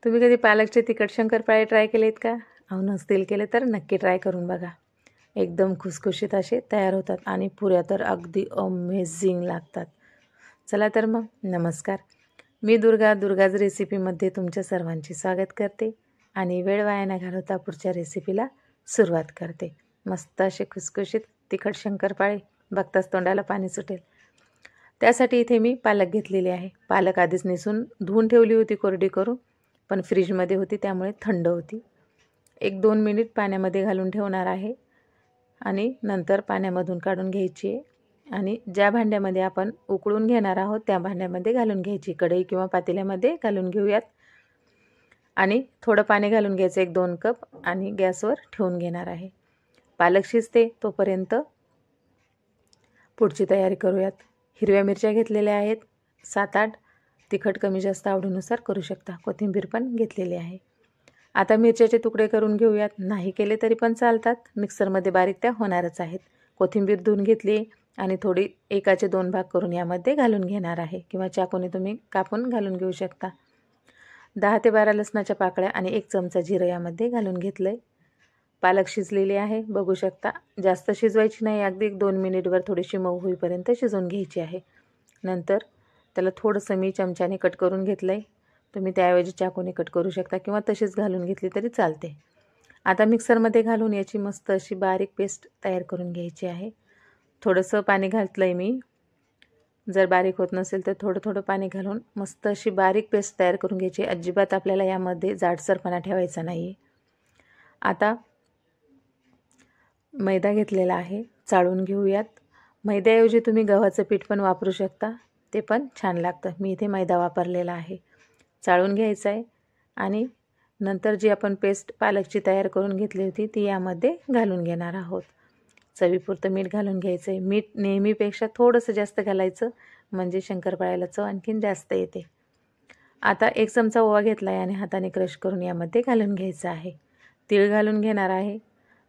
तुम्ही कधी पालकचे तिखट शंकरपाळे ट्राय केलेत का? अहो नसतील केले तर नक्की ट्राय करून बघा. एकदम खुसखुशीत असे तयार होतात आणि पुऱ्या तर अगदी अमेझिंग लागतात. चला तर मग नमस्कार. मी दुर्गाज रेसिपीमध्ये तुमच्या सर्वांचे स्वागत करते आणि वेळ वाया न घालवता पुढच्या रेसिपीला सुरुवात करते. मस्त असे खुसखुशीत तिखट शंकरपाळे बघताच तोंडाला पाणी सुटेल. त्यासाठी इथे मी पालक घेतलेली आहे. पालक आधीच निसून धुवून ठेवली होती कोरडी करून, पण फ्रीजमध्ये होती त्यामुळे थंड होती. 1-2 मिनिट पाण्यामध्ये घालून ठेवणार आहे आणि नंतर पाण्यामधून काढून घ्यायची आहे आणि ज्या भांड्यामध्ये आपण उकळून घेणार आहोत त्या भांड्यामध्ये घालून घ्यायची. कढई किंवा पातेल्यामध्ये घालून घेऊयात आणि थोडं पाणी घालून घ्यायचं 1-2 कप आणि गॅसवर ठेवून घेणार आहे. पालक शिजते तोपर्यंत पुढची तयारी करूयात. हिरव्या मिरच्या घेतलेल्या आहेत 7-8. तिखट कमी जास्त आवडीनुसार करू शकता. कोथिंबीर पण घेतलेली आहे. आता मिरच्याचे तुकडे करून घेऊयात. नाही केले तरी पण चालतात. मिक्सरमध्ये बारीक त्या होणारच आहेत. कोथिंबीर धुवून घेतली आणि थोडी 1चे 2 भाग करून यामध्ये घालून घेणार आहे किंवा चाकूने तुम्ही कापून घालून घेऊ शकता. 10 ते 12 लसणाच्या पाकळ्या आणि 1 चमचा जिरं यामध्ये घालून घेतलं आहे. पालक शिजलेली आहे बघू शकता. जास्त शिजवायची नाही, अगदी 1-2 मिनिटवर थोडीशी मऊ होईपर्यंत शिजवून घ्यायची आहे. नंतर त्याला थोडंसं मी चमच्याने कट करून घेतलं आहे. तुम्ही त्याऐवजी चाकूने कट करू शकता किंवा तशीच घालून घेतली तरी चालते. आता मिक्सरमध्ये घालून याची मस्त अशी बारीक पेस्ट तयार करून घ्यायची आहे. थोडंसं पाणी घातलं आहे मी. जर बारीक होत नसेल तर थोडं पाणी घालून मस्त अशी बारीक पेस्ट तयार करून घ्यायची. अजिबात आपल्याला यामध्ये जाडसरपणा ठेवायचा नाही. आता मैदा घेतलेला आहे, चाळून घेऊयात. मैद्याऐवजी तुम्ही गव्हाचं पीठ पण वापरू शकता, ते पण छान लागतं. मी इथे मैदा वापरलेला आहे. चाळून घ्यायचं आहे आणि नंतर जी आपण पेस्ट पालकची तयार करून घेतली होती ती यामध्ये घालून घेणार आहोत. चवीपुरतं मीठ घालून घ्यायचं आहे. मीठ नेहमीपेक्षा थोडंसं जास्त घालायचं म्हणजे शंकरपाळ्याला चव आणखीन जास्त येते. आता 1 चमचा ओवा घेतला आहे आणि हाताने क्रश करून यामध्ये घालून घ्यायचं आहे. तीळ घालून घेणार आहे.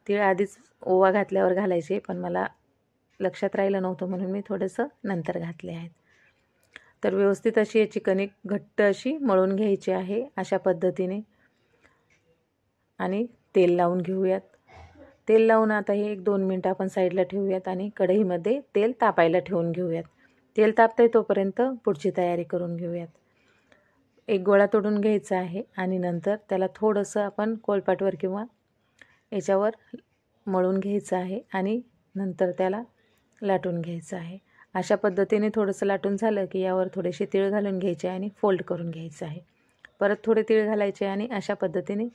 तीळ आधीच ओवा घातल्यावर घालायचे, पण मला लक्षात राहिलं नव्हतं म्हणून मी थोडंसं नंतर घातले आहेत. तर व्यवस्थित अशी याची कणिक घट्ट अशी मळून घ्यायची आहे अशा पद्धतीने आणि तेल लावून घेऊयात. तेल लावून आता हे 1-2 मिनटं आपण साईडला ठेवूयात आणि कढईमध्ये तेल तापायला ठेवून घेऊयात. तेल तापतंय तोपर्यंत पुढची तयारी करून घेऊयात. एक गोळा तोडून घ्यायचा आहे आणि नंतर त्याला थोडंसं आपण कोळपाटवर किंवा याच्यावर मळून घ्यायचं आहे आणि नंतर त्याला लाटून घ्यायचं आहे. अशा पद्धतीने थोडंसं लाटून झालं की यावर थोडेसे तीळ घालून घ्यायचे आणि फोल्ड करून घ्यायचं आहे. परत थोडे तीळ घालायचे आणि अशा पद्धतीने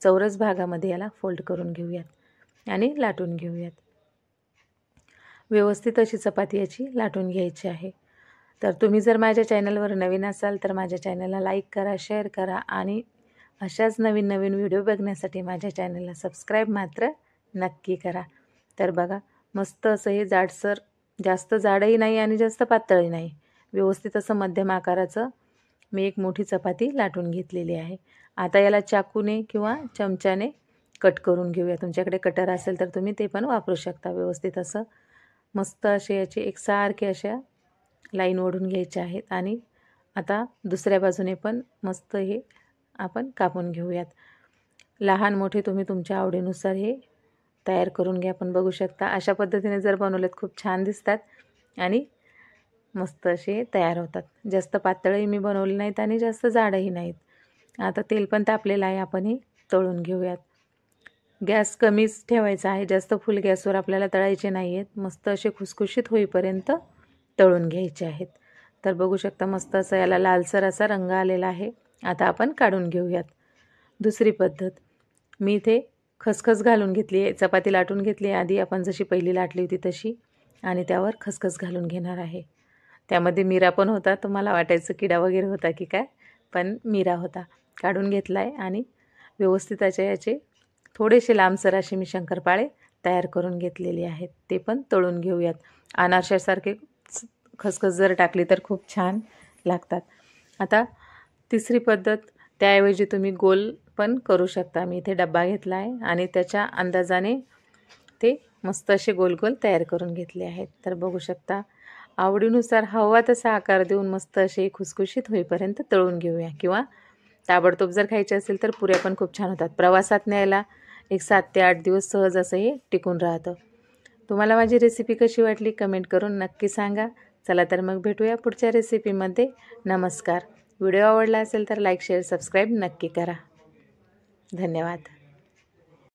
चौरस भागामध्ये याला फोल्ड करून घेऊयात आणि लाटून घेऊयात. व्यवस्थित अशी चपाती याची लाटून घ्यायची आहे. तर तुम्ही जर माझ्या चॅनलवर नवीन असाल तर माझ्या चॅनलला लाईक करा, शेअर करा आणि अशाच नवीन व्हिडिओ बघण्यासाठी माझ्या चॅनलला सबस्क्राईब मात्र नक्की करा. तर बघा मस्त असं हे जाडसर, जास्त जाडही नाही आणि जास्त पातळही नाही, व्यवस्थित असं मध्यम आकाराचं मी एक मोठी चपाती लाटून घेतलेली आहे. आता याला चाकूने किंवा चमच्याने कट करून घेऊया. तुमच्याकडे कटर असेल तर तुम्ही ते पण वापरू शकता. व्यवस्थित असं मस्त असे याचे एकसारखे अशा लाईन ओढून घ्यायच्या आहेत आणि आता दुसऱ्या बाजूने पण मस्त हे आपण कापून घेऊयात. लहान मोठे तुम्ही तुमच्या आवडीनुसार हे तयार करून घ्या. पण बघू शकता अशा पद्धतीने जर बनवलेत खूप छान दिसतात आणि मस्त असे तयार होतात. जास्त पातळही मी बनवले नाहीत आणि जास्त जाडही नाहीत. आता तेल पण तापलेलं आहे, आपण हे तळून घेऊयात. गॅस कमीच ठेवायचा आहे, जास्त फुल गॅसवर आपल्याला तळायचे नाही आहेत. मस्त असे खुसखुशीत होईपर्यंत तळून घ्यायचे आहेत. तर बघू शकता मस्त असं याला लालसर असा रंग आलेला आहे. आता आपण काढून घेऊयात. दुसरी पद्धत, मी इथे खसखस घालून घेतली आहे. चपाती लाटून घेतली आहे आधी आपण जशी पहिली लाटली होती तशी आणि त्यावर खसखस घालून घेणार आहे. त्यामध्ये मिरा पण होता. तुम्हाला वाटायचं किडा वगैरे होता की काय, पण मिरा होता. काढून घेतला आहे आणि व्यवस्थित याचे थोडेसे लांबसर असे मी शंकरपाळे तयार करून घेतलेले आहेत. ते पण तळून घेऊयात. अनारशासारखे खसखस जर टाकली तर खूप छान लागतात. आता तिसरी पद्धत, त्याऐवजी तुम्ही गोल पण करू शकता. मी इथे डब्बा घेतला आहे आणि त्याच्या अंदाजाने ते मस्त असे गोल तयार करून घेतले आहेत. तर बघू शकता आवडीनुसार हवा तसा आकार देऊन मस्त असे खुसखुशीत होईपर्यंत तळून घेऊया किंवा ताबडतोब जर खायचे असेल तर पुऱ्या पण खूप छान होतात. प्रवासात न्यायला एक 7 ते 8 दिवस सहज असं हे टिकून राहतं. तुम्हाला माझी रेसिपी कशी वाटली कमेंट करून नक्की सांगा. चला तर मग भेटूया पुढच्या रेसिपीमध्ये. नमस्कार. व्हिडिओ आवडला असेल तर लाईक शेअर सबस्क्राईब नक्की करा. धन्यवाद.